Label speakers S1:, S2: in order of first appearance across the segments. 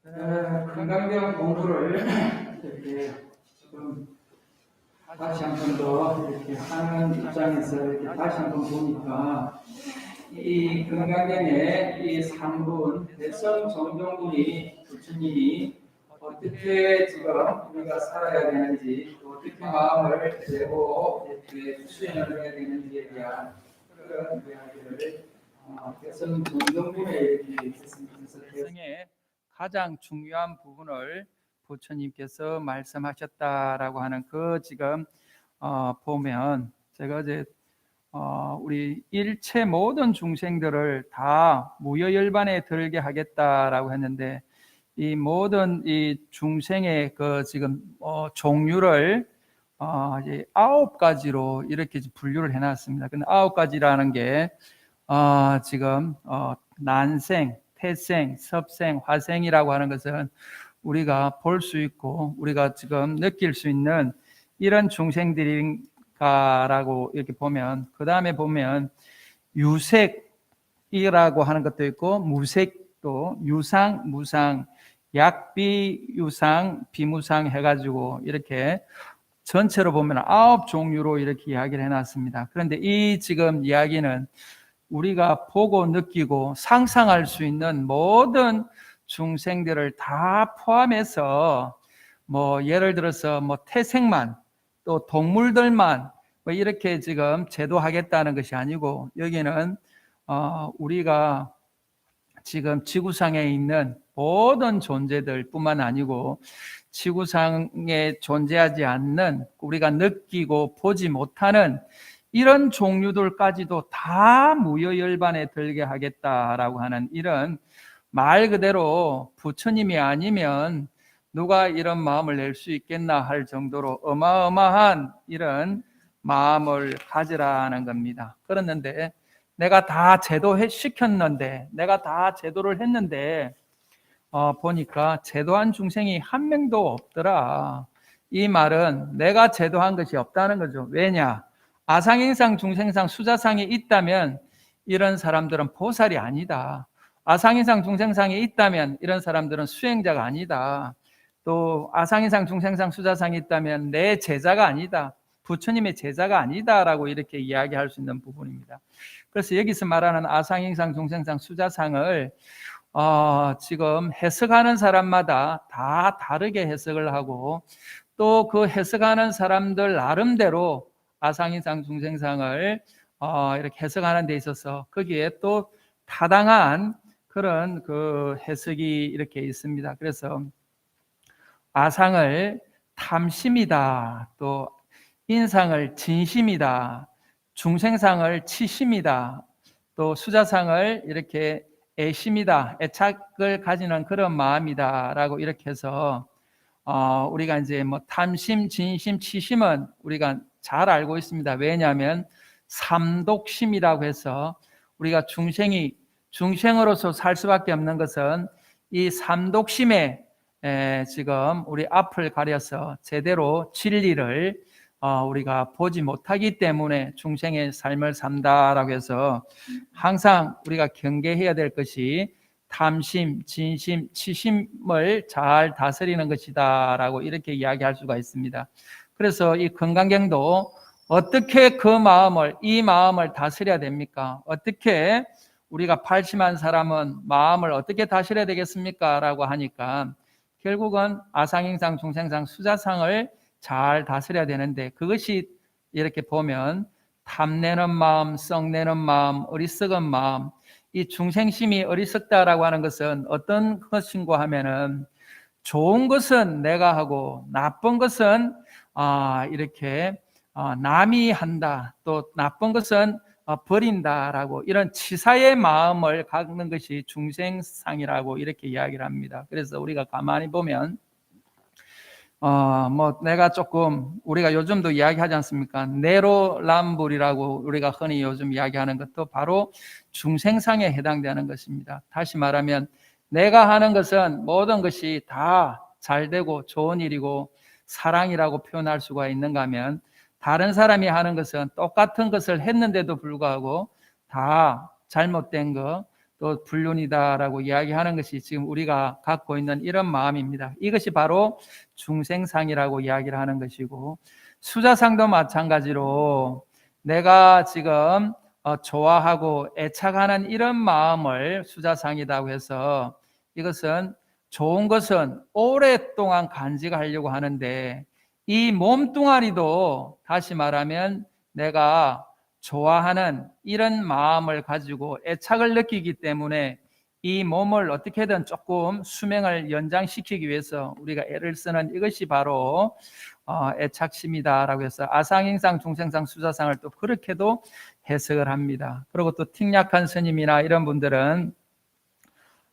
S1: 건강경 공부를 이렇게 지금 다시 한 번 더 이렇게 하는 입장에서 이렇게 다시 한 번 보니까 이 건강경의 이 3분 대성 정정분이 부처님이 어떻게 지금 우리가 살아야 되는지 어떻게 마음을 내고 이렇게 수행을 해야 되는지에 대한 그런 이야기를 대성 정정분에 이렇게 있었습니다. 대성의 가장 중요한 부분을 부처님께서 말씀하셨다라고 하는 그 지금 보면 제가 어제 우리 일체 모든 중생들을 다 무여열반에 들게 하겠다라고 했는데 이 모든 이 중생의 그 지금 종류를 이제 9가지로 이렇게 분류를 해놨습니다. 근데 9가지라는 게 지금 난생, 태생, 섭생, 화생이라고 하는 것은 우리가 볼 수 있고 우리가 지금 느낄 수 있는 이런 중생들인가라고 이렇게 보면, 그 다음에 보면 유색이라고 하는 것도 있고 무색도 유상, 무상, 약비, 유상, 비무상 해가지고 이렇게 전체로 보면 9종류로 이렇게 이야기를 해놨습니다. 그런데 이 지금 이야기는 우리가 보고 느끼고 상상할 수 있는 모든 중생들을 다 포함해서 뭐 예를 들어서 뭐 태생만 또 동물들만 뭐 이렇게 지금 제도하겠다는 것이 아니고 여기는 우리가 지금 지구상에 있는 모든 존재들 뿐만 아니고 지구상에 존재하지 않는 우리가 느끼고 보지 못하는 이런 종류들까지도 다 무여열반에 들게 하겠다라고 하는 이런 말 그대로 부처님이 아니면 누가 이런 마음을 낼 수 있겠나 할 정도로 어마어마한 이런 마음을 가지라는 겁니다. 그랬는데 내가 다 제도시켰는데 내가 다 제도를 했는데 보니까 제도한 중생이 한 명도 없더라. 이 말은 내가 제도한 것이 없다는 거죠. 왜냐? 아상행상 중생상 수자상이 있다면 이런 사람들은 보살이 아니다. 아상행상 중생상이 있다면 이런 사람들은 수행자가 아니다. 또 아상행상 중생상 수자상이 있다면 내 제자가 아니다. 부처님의 제자가 아니다라고 이렇게 이야기할 수 있는 부분입니다. 그래서 여기서 말하는 아상행상 중생상 수자상을 지금 해석하는 사람마다 다 다르게 해석을 하고 또 그 해석하는 사람들 나름대로 아상인상 중생상을 이렇게 해석하는 데 있어서 거기에 또 타당한 그런 그 해석이 이렇게 있습니다. 그래서 아상을 탐심이다, 또 인상을 진심이다, 중생상을 치심이다, 또 수자상을 이렇게 애심이다, 애착을 가지는 그런 마음이다라고 이렇게 해서 우리가 이제 뭐 탐심, 진심, 치심은 우리가 잘 알고 있습니다. 왜냐하면 삼독심이라고 해서 우리가 중생으로서 살 수밖에 없는 것은 이 삼독심에 지금 우리 앞을 가려서 제대로 진리를 우리가 보지 못하기 때문에 중생의 삶을 산다라고 해서 항상 우리가 경계해야 될 것이 탐심, 진심, 치심을 잘 다스리는 것이다라고 이렇게 이야기할 수가 있습니다. 그래서 이 건강경도 어떻게 이 마음을 다스려야 됩니까? 어떻게 우리가 발심한 사람은 마음을 어떻게 다스려야 되겠습니까? 라고 하니까 결국은 아상행상, 중생상, 수자상을 잘 다스려야 되는데 그것이 이렇게 보면 탐내는 마음, 썩내는 마음, 어리석은 마음, 이 중생심이 어리석다라고 하는 것은 어떤 것인가 하면은 좋은 것은 내가 하고 나쁜 것은 이렇게 남이 한다, 또 나쁜 것은 버린다라고 이런 치사의 마음을 갖는 것이 중생상이라고 이렇게 이야기를 합니다. 그래서 우리가 가만히 보면 뭐 내가 조금 우리가 요즘도 이야기하지 않습니까? 내로남불이라고 우리가 흔히 요즘 이야기하는 것도 바로 중생상에 해당되는 것입니다. 다시 말하면 내가 하는 것은 모든 것이 다 잘되고 좋은 일이고 사랑이라고 표현할 수가 있는가 하면 다른 사람이 하는 것은 똑같은 것을 했는데도 불구하고 다 잘못된 거, 또 불륜이다라고 이야기하는 것이 지금 우리가 갖고 있는 이런 마음입니다. 이것이 바로 중생상이라고 이야기를 하는 것이고, 수자상도 마찬가지로 내가 지금 좋아하고 애착하는 이런 마음을 수자상이라고 해서, 이것은 좋은 것은 오랫동안 간직하려고 하는데, 이 몸뚱아리도 다시 말하면 내가 좋아하는 이런 마음을 가지고 애착을 느끼기 때문에 이 몸을 어떻게든 조금 수명을 연장시키기 위해서 우리가 애를 쓰는 이것이 바로 애착심이다라고 해서 아상행상, 중생상, 수자상을 또 그렇게도 해석을 합니다. 그리고 또 틱약한 스님이나 이런 분들은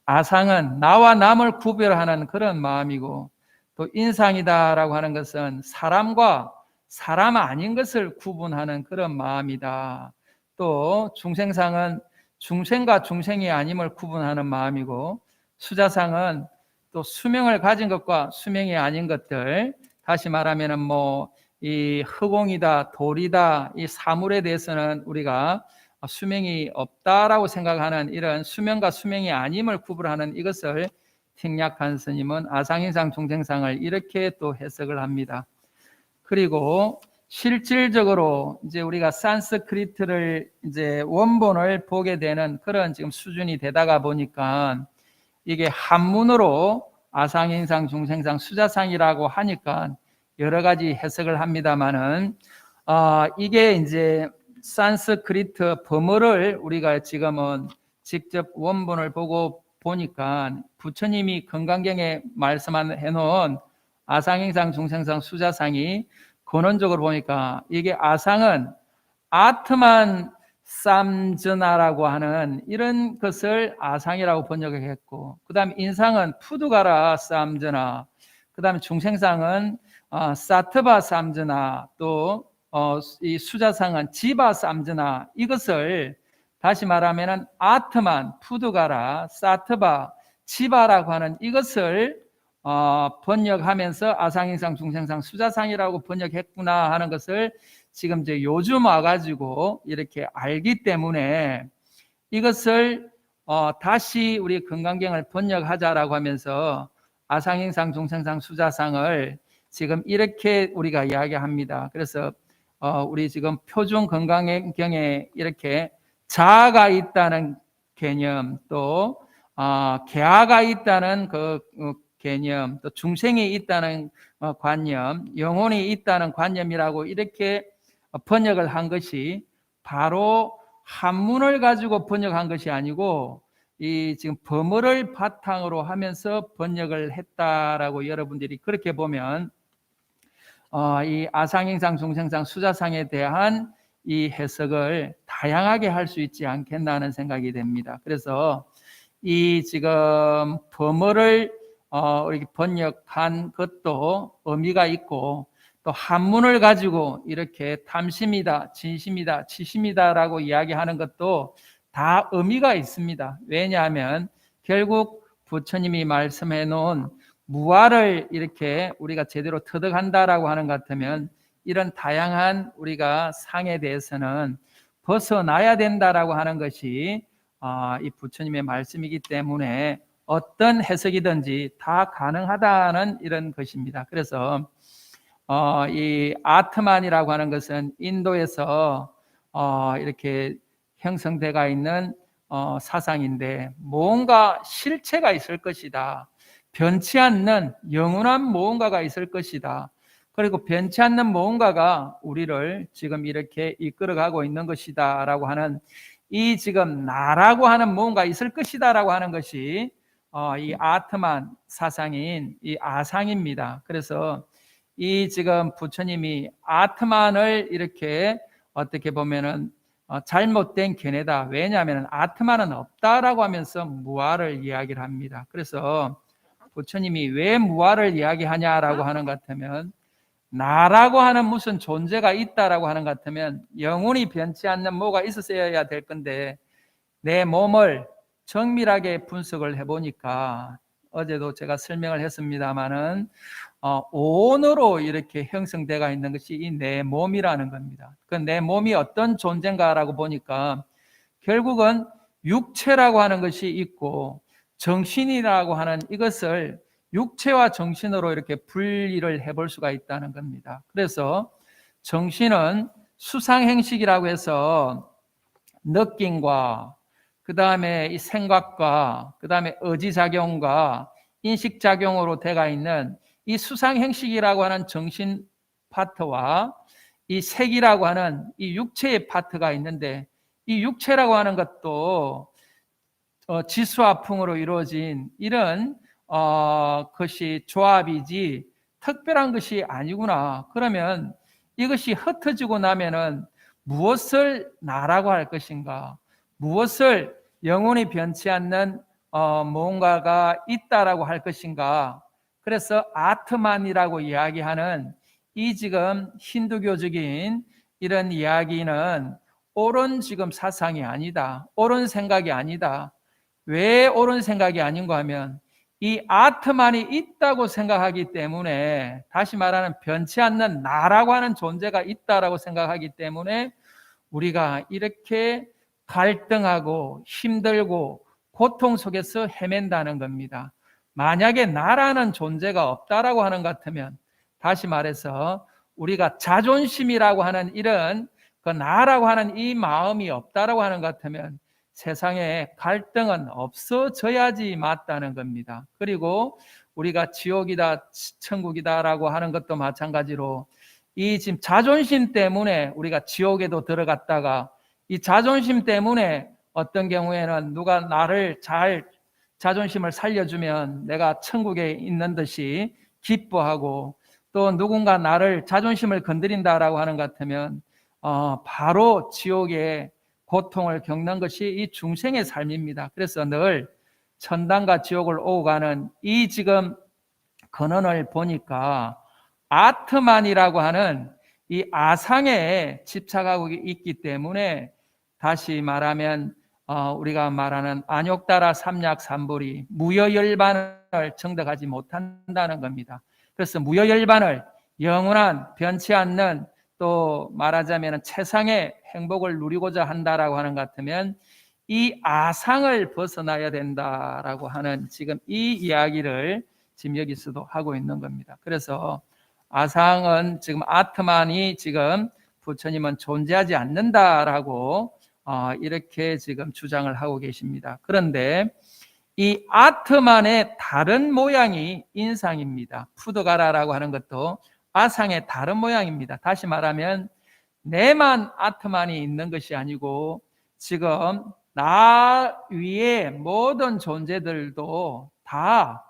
S1: 아상은 나와 남을 구별하는 그런 마음이고, 또 인상이다라고 하는 것은 사람과 사람 아닌 것을 구분하는 그런 마음이다. 또 중생상은 중생과 중생이 아님을 구분하는 마음이고, 수자상은 또 수명을 가진 것과 수명이 아닌 것들, 다시 말하면은 이 흙옹이다, 돌이다, 이 사물에 대해서는 우리가 수명이 없다라고 생각하는 이런 수명과 수명이 아님을 구분하는 이것을 틱약한 스님은 아상행상, 중생상을 이렇게 또 해석을 합니다. 그리고 실질적으로 이제 우리가 산스크리트를 이제 원본을 보게 되는 그런 지금 수준이 되다가 보니까 이게 한문으로 아상행상, 중생상, 수자상이라고 하니까 여러 가지 해석을 합니다만은 이게 이제 산스크리트 범어를 우리가 지금은 직접 원본을 보고 보니까 부처님이 건강경에 말씀해 놓은 아상행상, 중생상, 수자상이 근원적으로 보니까 이게 아상은 아트만 쌈즈나라고 하는 이런 것을 아상이라고 번역했고, 그 다음에 인상은 푸두가라 쌈즈나, 그 다음에 중생상은 사트바 쌈즈나, 또 이 수자상은 지바 쌈즈나, 이것을 다시 말하면 아트만, 푸두가라, 사트바, 지바라고 하는 이것을 번역하면서 아상행상, 중생상, 수자상이라고 번역했구나 하는 것을 지금 이제 요즘 와가지고 이렇게 알기 때문에 이것을 다시 우리 건강경을 번역하자라고 하면서 아상행상, 중생상, 수자상을 지금 이렇게 우리가 이야기합니다. 그래서 우리 지금 표준 건강경에 이렇게 자아가 있다는 개념, 또 개아가 있다는 그 개념, 또 중생이 있다는 관념, 영혼이 있다는 관념이라고 이렇게 번역을 한 것이 바로 한문을 가지고 번역한 것이 아니고 이 지금 범어를 바탕으로 하면서 번역을 했다라고 여러분들이 그렇게 보면 이 아상행상, 중생상, 수자상에 대한 이 해석을 다양하게 할 수 있지 않겠나 하는 생각이 됩니다. 그래서 이 지금 범어를 이렇게 번역한 것도 의미가 있고, 또 한문을 가지고 이렇게 탐심이다, 진심이다, 치심이다라고 이야기하는 것도 다 의미가 있습니다. 왜냐하면 결국 부처님이 말씀해 놓은 무아를 이렇게 우리가 제대로 터득한다라고 하는 것 같으면 이런 다양한 우리가 상에 대해서는 벗어나야 된다라고 하는 것이 이 부처님의 말씀이기 때문에 어떤 해석이든지 다 가능하다는 이런 것입니다. 그래서 이 아트만이라고 하는 것은 인도에서 이렇게 형성되어 있는 사상인데, 뭔가 실체가 있을 것이다. 변치 않는 영원한 무언가가 있을 것이다. 그리고 변치 않는 무언가가 우리를 지금 이렇게 이끌어가고 있는 것이다 라고 하는, 이 지금 나라고 하는 무언가 있을 것이다 라고 하는 것이 이 아트만 사상인 이 아상입니다. 그래서 이 지금 부처님이 아트만을 이렇게 어떻게 보면은 잘못된 견해다. 왜냐하면 아트만은 없다라고 하면서 무아를 이야기를 합니다. 그래서 부처님이 왜 무아를 이야기하냐라고 하는 것 같으면, 나라고 하는 무슨 존재가 있다라고 하는 것 같으면 영원히 변치 않는 뭐가 있었어야 될 건데, 내 몸을 정밀하게 분석을 해보니까 어제도 제가 설명을 했습니다마는 온으로 이렇게 형성되어 있는 것이 이 내 몸이라는 겁니다. 그 내 몸이 어떤 존재인가라고 보니까 결국은 육체라고 하는 것이 있고 정신이라고 하는 이것을 육체와 정신으로 이렇게 분리를 해볼 수가 있다는 겁니다. 그래서 정신은 수상행식이라고 해서 느낌과 그 다음에 이 생각과 그 다음에 의지작용과 인식작용으로 되어 있는 이 수상행식이라고 하는 정신 파트와 이 색이라고 하는 이 육체의 파트가 있는데, 이 육체라고 하는 것도 지수화풍으로 이루어진 이런 것이 조합이지 특별한 것이 아니구나. 그러면 이것이 흩어지고 나면은 무엇을 나라고 할 것인가? 무엇을 영원히 변치 않는 뭔가가 있다라고 할 것인가? 그래서 아트만이라고 이야기하는 이 지금 힌두교적인 이런 이야기는 옳은 지금 사상이 아니다. 옳은 생각이 아니다. 왜 옳은 생각이 아닌가 하면 이 아트만이 있다고 생각하기 때문에, 다시 말하는 변치 않는 나라고 하는 존재가 있다라고 생각하기 때문에 우리가 이렇게 갈등하고 힘들고 고통 속에서 헤맨다는 겁니다. 만약에 나라는 존재가 없다라고 하는 것 같으면, 다시 말해서 우리가 자존심이라고 하는 이런 그 나라고 하는 이 마음이 없다라고 하는 것 같으면 세상에 갈등은 없어져야지 맞다는 겁니다. 그리고 우리가 지옥이다, 천국이다라고 하는 것도 마찬가지로 이 지금 자존심 때문에 우리가 지옥에도 들어갔다가, 이 자존심 때문에 어떤 경우에는 누가 나를 잘 자존심을 살려주면 내가 천국에 있는 듯이 기뻐하고, 또 누군가 나를 자존심을 건드린다라고 하는 것 같으면 바로 지옥에 고통을 겪는 것이 이 중생의 삶입니다. 그래서 늘 천당과 지옥을 오고 가는 이 지금 근원을 보니까 아트만이라고 하는 이 아상에 집착하고 있기 때문에, 다시 말하면 우리가 말하는 안욕다라 삼약삼불이 무여열반을 정득하지 못한다는 겁니다. 그래서 무여열반을, 영원한 변치 않는, 또 말하자면 최상의 행복을 누리고자 한다라고 하는 것 같으면 이 아상을 벗어나야 된다라고 하는 지금 이 이야기를 지금 여기서도 하고 있는 겁니다. 그래서 아상은 지금 아트만이 지금 부처님은 존재하지 않는다라고 이렇게 지금 주장을 하고 계십니다. 그런데 이 아트만의 다른 모양이 인상입니다. 푸드가라라고 하는 것도 아상의 다른 모양입니다. 다시 말하면 내만 아트만이 있는 것이 아니고 지금 나 위에 모든 존재들도 다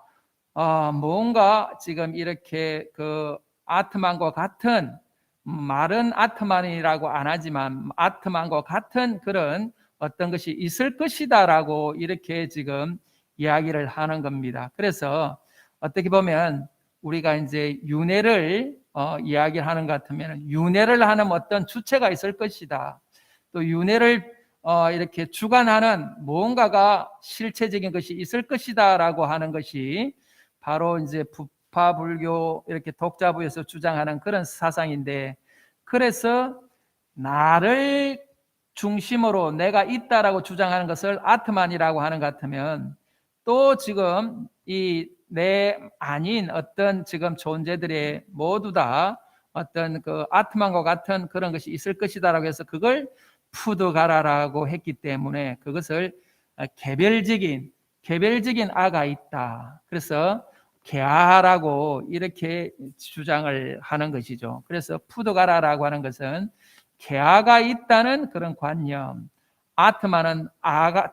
S1: 뭔가 지금 이렇게 그 아트만과 같은, 말은 아트만이라고 안 하지만 아트만과 같은 그런 어떤 것이 있을 것이다라고 이렇게 지금 이야기를 하는 겁니다. 그래서 어떻게 보면 우리가 이제 윤회를 이야기하는 것 같으면 윤회를 하는 어떤 주체가 있을 것이다. 또 윤회를 이렇게 주관하는 뭔가가 실체적인 것이 있을 것이다라고 하는 것이 바로 이제 부파 불교 이렇게 독자부에서 주장하는 그런 사상인데, 그래서 나를 중심으로 내가 있다라고 주장하는 것을 아트만이라고 하는 것 같으면, 또 지금 이 내 아닌 어떤 지금 존재들의 모두 다 어떤 그 아트만과 같은 그런 것이 있을 것이다라고 해서 그걸 푸드가라라고 했기 때문에 그것을 개별적인 아가 있다. 그래서 개아라고 이렇게 주장을 하는 것이죠. 그래서 푸드가라라고 하는 것은 개아가 있다는 그런 관념, 아트만은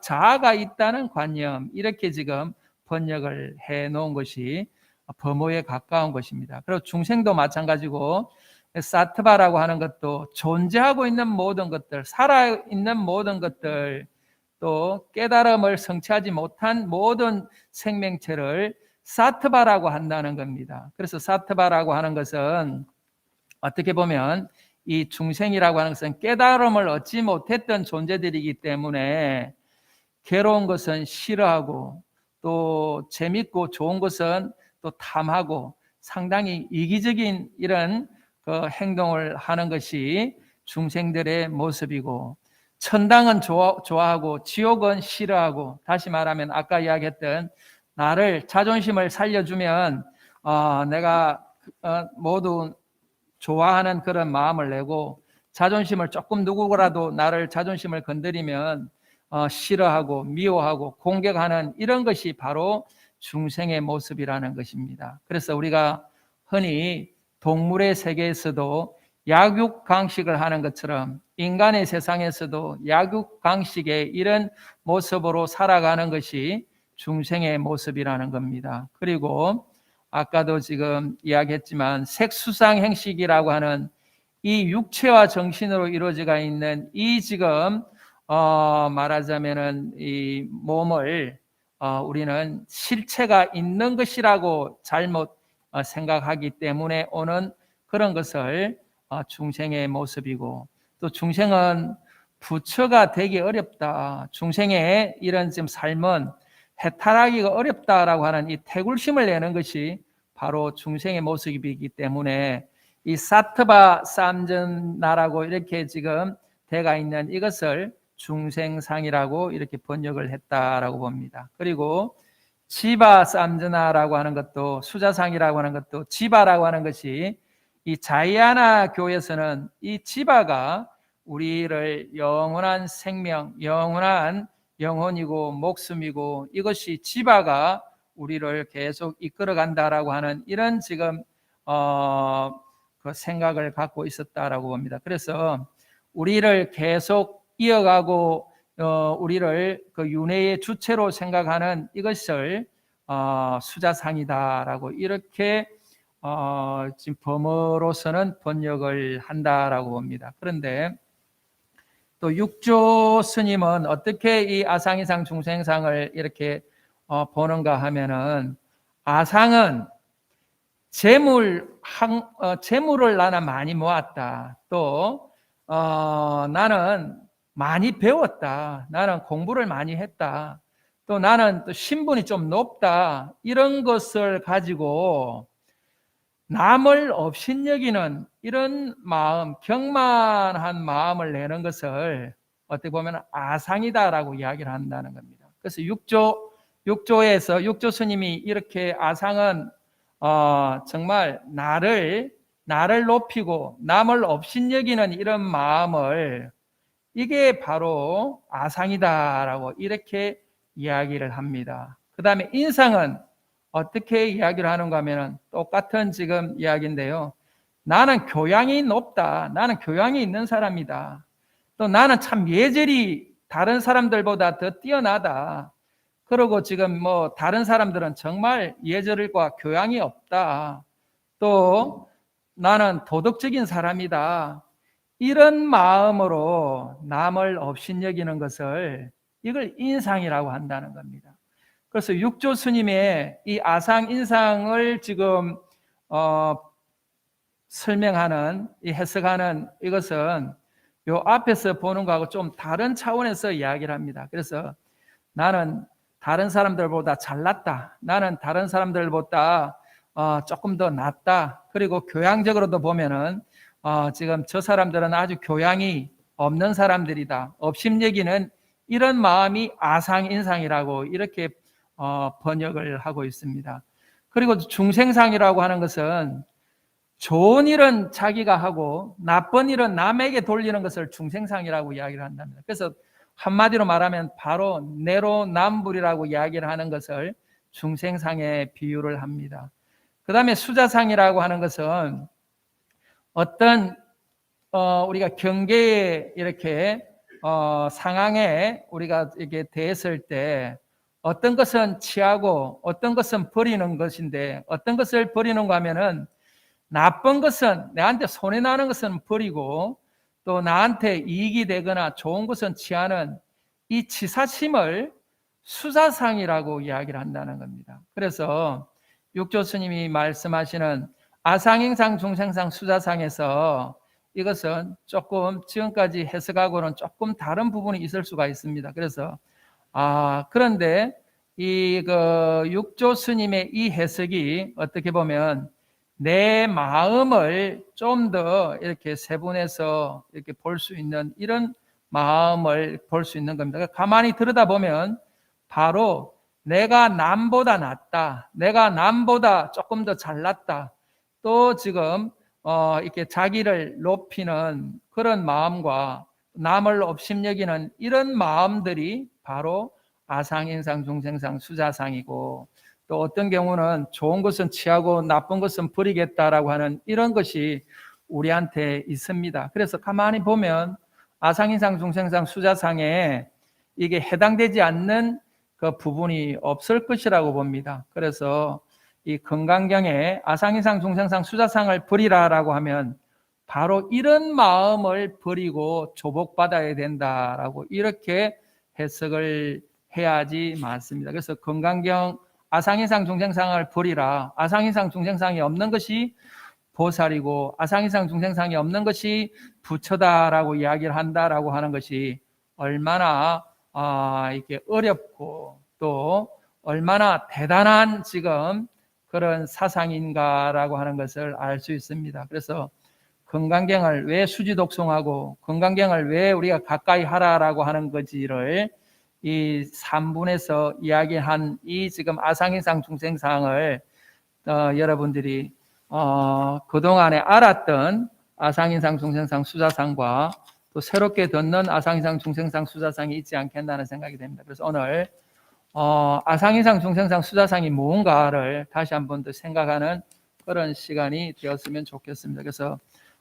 S1: 자아가 있다는 관념, 이렇게 지금 번역을 해 놓은 것이 범어에 가까운 것입니다. 그리고 중생도 마찬가지고 사트바라고 하는 것도 존재하고 있는 모든 것들, 살아있는 모든 것들, 또 깨달음을 성취하지 못한 모든 생명체를 사트바라고 한다는 겁니다. 그래서 사트바라고 하는 것은 어떻게 보면 이 중생이라고 하는 것은 깨달음을 얻지 못했던 존재들이기 때문에 괴로운 것은 싫어하고, 또 재밌고 좋은 것은 또 탐하고, 상당히 이기적인 이런 그 행동을 하는 것이 중생들의 모습이고, 천당은 좋아하고 지옥은 싫어하고, 다시 말하면 아까 이야기했던 나를 자존심을 살려주면 내가 모두 좋아하는 그런 마음을 내고, 자존심을 조금 누구라도 나를 자존심을 건드리면 싫어하고 미워하고 공격하는 이런 것이 바로 중생의 모습이라는 것입니다. 그래서 우리가 흔히 동물의 세계에서도 약육강식을 하는 것처럼 인간의 세상에서도 약육강식의 이런 모습으로 살아가는 것이 중생의 모습이라는 겁니다. 그리고 아까도 지금 이야기했지만 색수상 행식이라고 하는 이 육체와 정신으로 이루어져 있는 이 지금 말하자면은 이 몸을 우리는 실체가 있는 것이라고 잘못 생각하기 때문에 오는 그런 것을 중생의 모습이고, 또 중생은 부처가 되기 어렵다, 중생의 이런 지금 삶은 해탈하기가 어렵다라고 하는 이 태굴심을 내는 것이 바로 중생의 모습이기 때문에 이 사트바 쌈전나라고 이렇게 지금 되어 있는 이것을 중생상이라고 이렇게 번역을 했다라고 봅니다. 그리고 지바 쌈전나라고 하는 것도, 수자상이라고 하는 것도, 지바라고 하는 것이 이 자이아나 교에서는 이 지바가 우리를 영원한 생명, 영원한 영혼이고 목숨이고, 이것이 지바가 우리를 계속 이끌어간다라고 하는 이런 지금 그 생각을 갖고 있었다라고 봅니다. 그래서 우리를 계속 이어가고 우리를 그 윤회의 주체로 생각하는 이것을 수자상이다라고 이렇게 지금 범어로서는 번역을 한다라고 봅니다. 그런데 또 육조 스님은 어떻게 이 아상이상 중생상을 이렇게 보는가 하면은, 아상은 재물을 나는 많이 모았다, 또 나는 많이 배웠다, 나는 공부를 많이 했다, 또 나는 또 신분이 좀 높다, 이런 것을 가지고 남을 업신여기는 이런 마음, 경만한 마음을 내는 것을 어떻게 보면 아상이다라고 이야기를 한다는 겁니다. 그래서 육조에서 육조 스님이 이렇게 아상은 정말 나를 높이고 남을 업신여기는 이런 마음을, 이게 바로 아상이다라고 이렇게 이야기를 합니다. 그 다음에 인상은 어떻게 이야기를 하는가 하면 똑같은 지금 이야기인데요. 나는 교양이 높다, 나는 교양이 있는 사람이다, 또 나는 참 예절이 다른 사람들보다 더 뛰어나다, 그리고 지금 뭐 다른 사람들은 정말 예절과 교양이 없다, 또 나는 도덕적인 사람이다, 이런 마음으로 남을 업신여기는 것을, 이걸 인상이라고 한다는 겁니다. 그래서 육조 스님의 이 아상 인상을 지금 설명하는, 이 해석하는 이것은 요 앞에서 보는 거하고 좀 다른 차원에서 이야기를 합니다. 그래서 나는 다른 사람들보다 잘났다, 나는 다른 사람들보다 조금 더 낫다, 그리고 교양적으로도 보면은 지금 저 사람들은 아주 교양이 없는 사람들이다, 업심여기는 이런 마음이 아상인상이라고 이렇게 번역을 하고 있습니다. 그리고 중생상이라고 하는 것은 좋은 일은 자기가 하고 나쁜 일은 남에게 돌리는 것을 중생상이라고 이야기를 한답니다. 그래서 한마디로 말하면 바로 내로남불이라고 이야기를 하는 것을 중생상에 비유를 합니다. 그 다음에 수자상이라고 하는 것은 어떤 우리가 경계에 이렇게 상황에 우리가 이렇게 대했을 때 어떤 것은 취하고 어떤 것은 버리는 것인데, 어떤 것을 버리는가 하면은 나쁜 것은, 내한테 손해나는 것은 버리고 또 나한테 이익이 되거나 좋은 것은 취하는 이 치사심을 수자상이라고 이야기를 한다는 겁니다. 그래서 육조 스님이 말씀하시는 아상행상 중생상 수자상에서 이것은 조금 지금까지 해석하고는 조금 다른 부분이 있을 수가 있습니다. 그래서 그런데 이 육조 스님의 이 해석이 어떻게 보면 내 마음을 좀 더 이렇게 세분해서 이렇게 볼 수 있는 이런 마음을 볼 수 있는 겁니다. 가만히 들여다보면 바로 내가 남보다 낫다, 내가 남보다 조금 더 잘났다, 또 지금 이렇게 자기를 높이는 그런 마음과 남을 업심여기는 이런 마음들이 바로 아상인상, 중생상, 수자상이고, 또 어떤 경우는 좋은 것은 취하고 나쁜 것은 버리겠다라고 하는 이런 것이 우리한테 있습니다. 그래서 가만히 보면 아상인상, 중생상, 수자상에 이게 해당되지 않는 그 부분이 없을 것이라고 봅니다. 그래서 이 건강경에 아상인상, 중생상, 수자상을 버리라라고 하면 바로 이런 마음을 버리고 조복받아야 된다라고 이렇게 해석을 해야지 맞습니다. 그래서 건강경 아상인상, 중생상을 버리라. 아상인상, 중생상이 없는 것이 보살이고 아상이상 중생상이 없는 것이 부처다라고 이야기를 한다라고 하는 것이 얼마나 이게 어렵고 또 얼마나 대단한 지금 그런 사상인가라고 하는 것을 알 수 있습니다. 그래서 건강경을 왜 수지독송하고 건강경을 왜 우리가 가까이 하라라고 하는 거지를 이 3분에서 이야기한 이 지금 아상이상 중생상을 여러분들이 그동안에 알았던 아상인상, 중생상, 수자상과 또 새롭게 듣는 아상인상, 중생상, 수자상이 있지 않겠나는 생각이 됩니다. 그래서 오늘 아상인상, 중생상, 수자상이 무언가를 다시 한번 더 생각하는 그런 시간이 되었으면 좋겠습니다. 그래서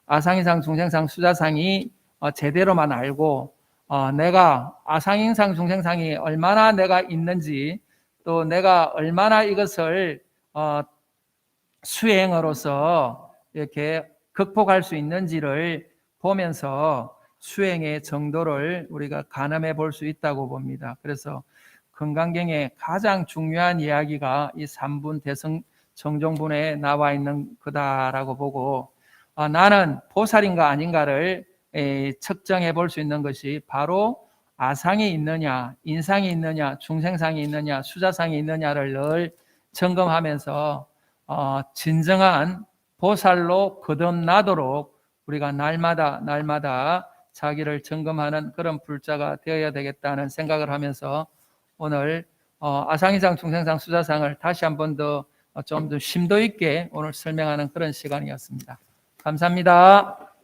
S1: 아상인상, 중생상, 수자상이 제대로만 알고 내가 아상인상, 중생상이 얼마나 내가 있는지 또 내가 얼마나 이것을 수행으로서 이렇게 극복할 수 있는지를 보면서 수행의 정도를 우리가 가늠해 볼 수 있다고 봅니다. 그래서 건강경의 가장 중요한 이야기가 이 3분 대성 정종분에 나와 있는 거다라고 보고 나는 보살인가 아닌가를 측정해 볼 수 있는 것이 바로 아상이 있느냐, 인상이 있느냐, 중생상이 있느냐, 수자상이 있느냐를 늘 점검하면서 진정한 보살로 거듭나도록 우리가 날마다 자기를 점검하는 그런 불자가 되어야 되겠다는 생각을 하면서 오늘 아상이상, 중생상, 수자상을 다시 한 번 더 좀 더 심도 있게 오늘 설명하는 그런 시간이었습니다. 감사합니다.